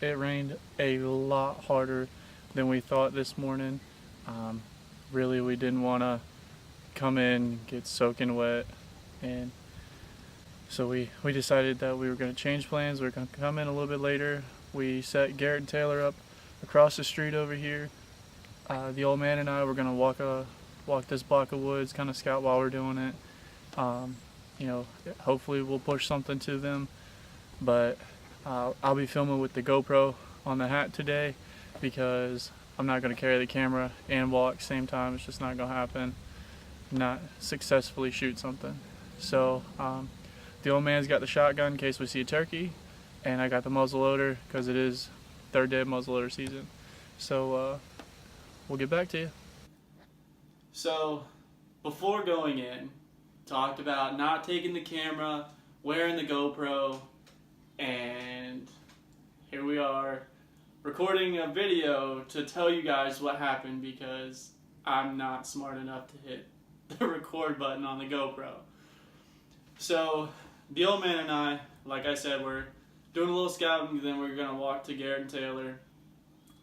It rained a lot harder than we thought this morning. Um, really, we didn't want to come in, get soaking wet, and so we decided that we were going to change plans. We were going to come in a little bit later. We set Garrett and Taylor up across the street over here. The old man and I were going to walk this block of woods, kind of scout while we're doing it. Um, you know, hopefully we'll push something to them, but I'll be filming with the GoPro on the hat today because I'm not going to carry the camera and walk same time. It's just not going to happen. Not successfully shoot something. So the old man's got the shotgun in case we see a turkey, and I got the muzzleloader because it is third day of muzzleloader season. So we'll get back to you. So before going in, talked about not taking the camera, wearing the GoPro, and here we are recording a video to tell you guys what happened because I'm not smart enough to hit the record button on the GoPro. So the old man and I, like I said, we're doing a little scouting, then we're gonna walk to Garrett and Taylor,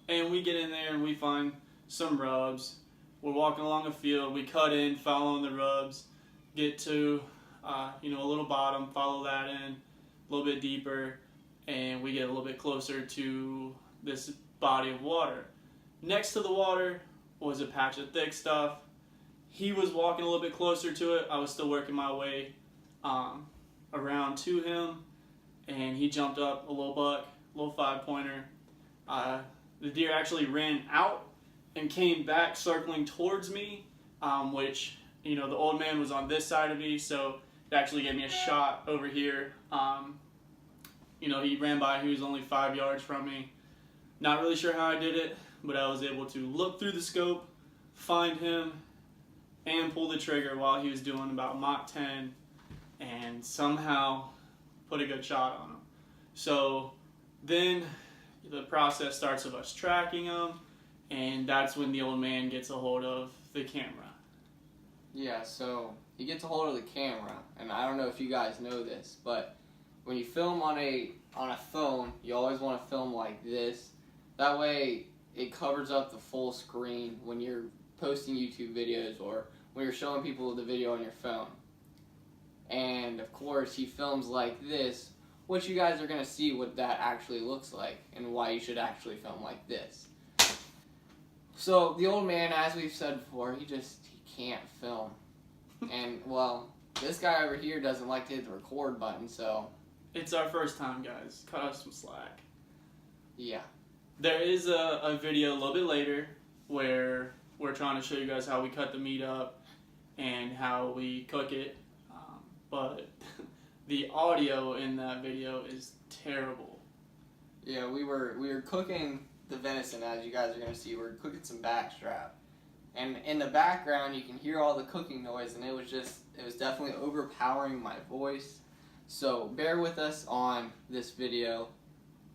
and we get in there and we find some rubs. We're walking along a field, we cut in, following the rubs, get to a little bottom, follow that in a little bit deeper, and we get a little bit closer to this body of water. Next to the water was a patch of thick stuff. He was walking a little bit closer to it. I was still working my way around to him, and he jumped up a little buck, a little 5-pointer. The deer actually ran out and came back circling towards me, which, the old man was on this side of me, so it actually gave me a shot over here. He ran by, he was only 5 yards from me. Not really sure how I did it, but I was able to look through the scope, find him, and pull the trigger while he was doing about Mach 10, and somehow put a good shot on him. So then the process starts of us tracking him, and that's when the old man gets a hold of the camera. Yeah, so he gets a hold of the camera, and I don't know if you guys know this, but when you film on a phone, you always want to film like this. That way it covers up the full screen when you're posting YouTube videos or when you're showing people the video on your phone. And of course he films like this, which you guys are going to see what that actually looks like and why you should actually film like this. So the old man, as we've said before, he can't film. And well, this guy over here doesn't like to hit the record button, so it's our first time, guys. Cut us some slack. Yeah. There is a video a little bit later where we're trying to show you guys how we cut the meat up and how we cook it, but the audio in that video is terrible. Yeah, we were cooking the venison, as you guys are going to see. We're cooking some backstrap. And in the background, you can hear all the cooking noise, and it was definitely overpowering my voice. So bear with us on this video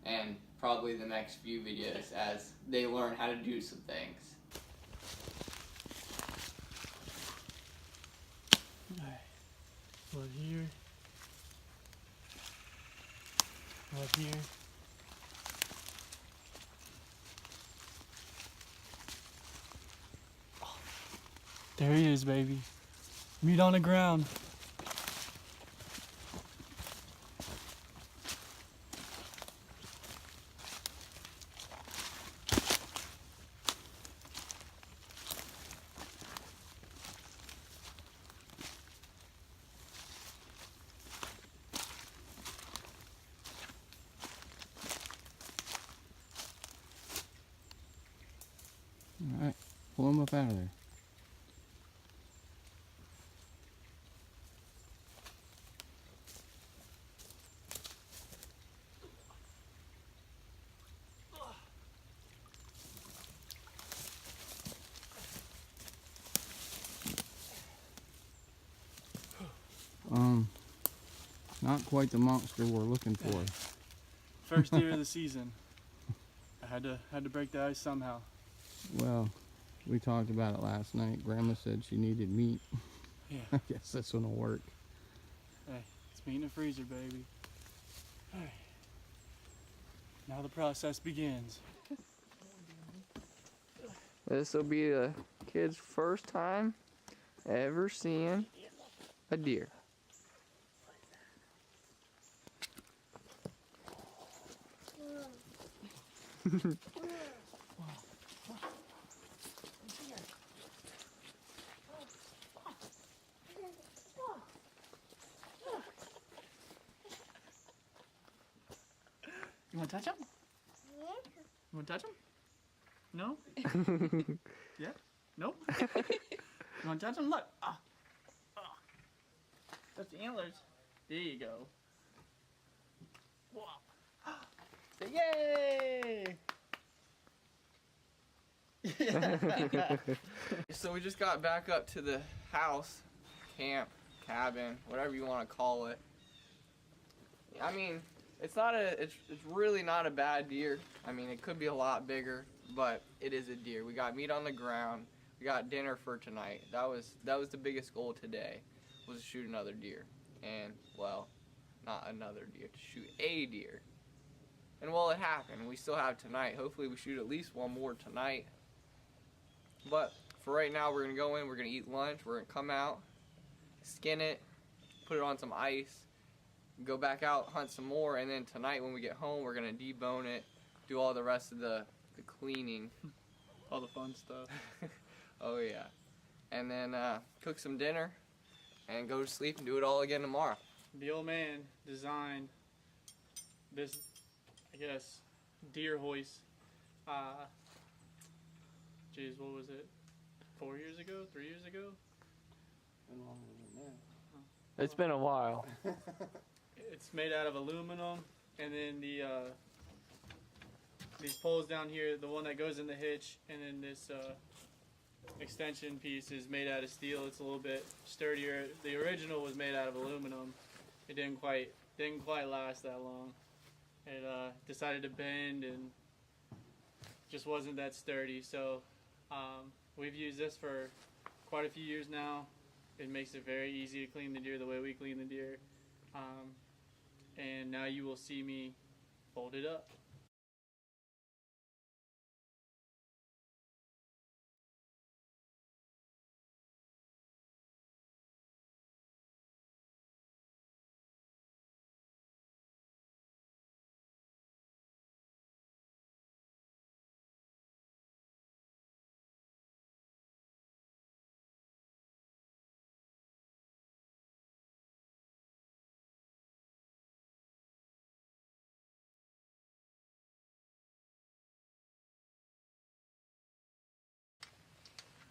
and probably the next few videos as they learn how to do some things. Right here. Right here. Oh, there he is, baby. Meat on the ground. Alright, pull him up out of there. Not quite the monster we're looking for. First deer of the season. I had to break the ice somehow. Well, we talked about it last night. Grandma said she needed meat. Yeah. I guess this one will work. Hey, it's meat in the freezer, baby. Hey. Now the process begins. This will be the kid's first time ever seeing a deer. You want to touch him? Yeah. You want to touch him? No? Yeah? No? You want to touch him? Look. Ah. Ah. Touch the antlers. There you go. Whoa. Say yay! So we just got back up to the house, camp, cabin, whatever you want to call it. I mean, it's really not a bad deer. I mean, it could be a lot bigger, but it is a deer. We got meat on the ground. We got dinner for tonight. That was the biggest goal today, was to shoot another deer. And, well, not another deer, to shoot a deer. And, well, it happened. We still have tonight. Hopefully we shoot at least one more tonight. But for right now, we're going to go in, we're going to eat lunch, we're going to come out, skin it, put it on some ice, go back out, hunt some more, and then tonight when we get home, we're going to debone it, do all the rest of the cleaning. All the fun stuff. Oh yeah. And then cook some dinner and go to sleep and do it all again tomorrow. The old man designed this, I guess, deer hoist. Geez, what was it? 4 years ago? 3 years ago? Been longer than that. It's been a while. It's made out of aluminum, and then the these poles down here, the one that goes in the hitch, and then this extension piece is made out of steel. It's a little bit sturdier. The original was made out of aluminum. It didn't quite last that long. It decided to bend and just wasn't that sturdy. So we've used this for quite a few years now. It makes it very easy to clean the deer the way we clean the deer. And now you will see me fold it up.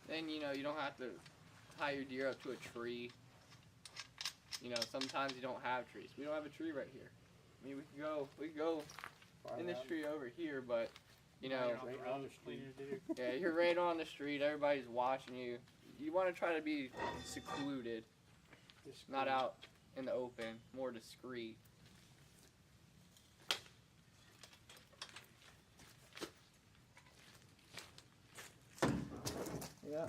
Then, you know, you don't have to tie your deer up to a tree. You know, sometimes you don't have trees. We don't have a tree right here. I mean, we could go in this tree over here, but, you know, yeah, you're right on the street. Everybody's watching you. You want to try to be secluded, not out in the open, more discreet. Yeah.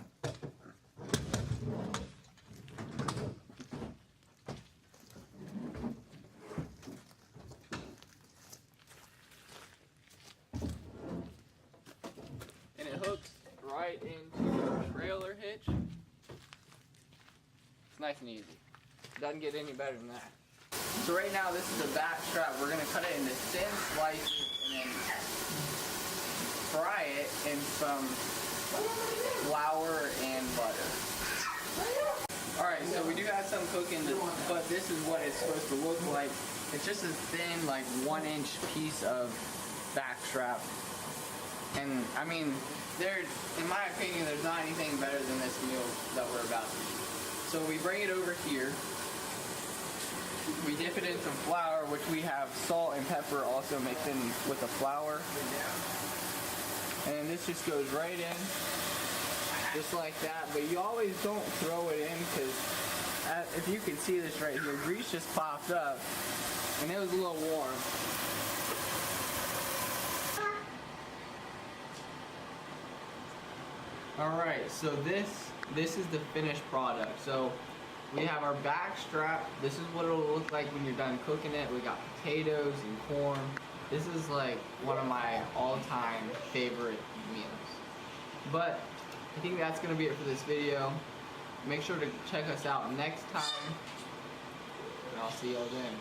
And it hooks right into the trailer hitch. It's nice and easy. Doesn't get any better than that. So right now this is the back strap. We're gonna cut it into thin slices and then fry it in some flour and butter. Alright, so we do have some cooking, but this is what it's supposed to look like. It's just a thin, like 1-inch piece of back strap. And I mean, in my opinion, there's not anything better than this meal that we're about to eat. So we bring it over here. We dip it in some flour, which we have salt and pepper also mixed in with the flour. And this just goes right in, just like that. But you always don't throw it in because, if you can see this right here, grease just popped up and it was a little warm. Alright, so this is the finished product. So we have our back strap. This is what it'll look like when you're done cooking it. We got potatoes and corn. This is like one of my all-time favorite meals. But I think that's gonna be it for this video. Make sure to check us out next time, and I'll see y'all then.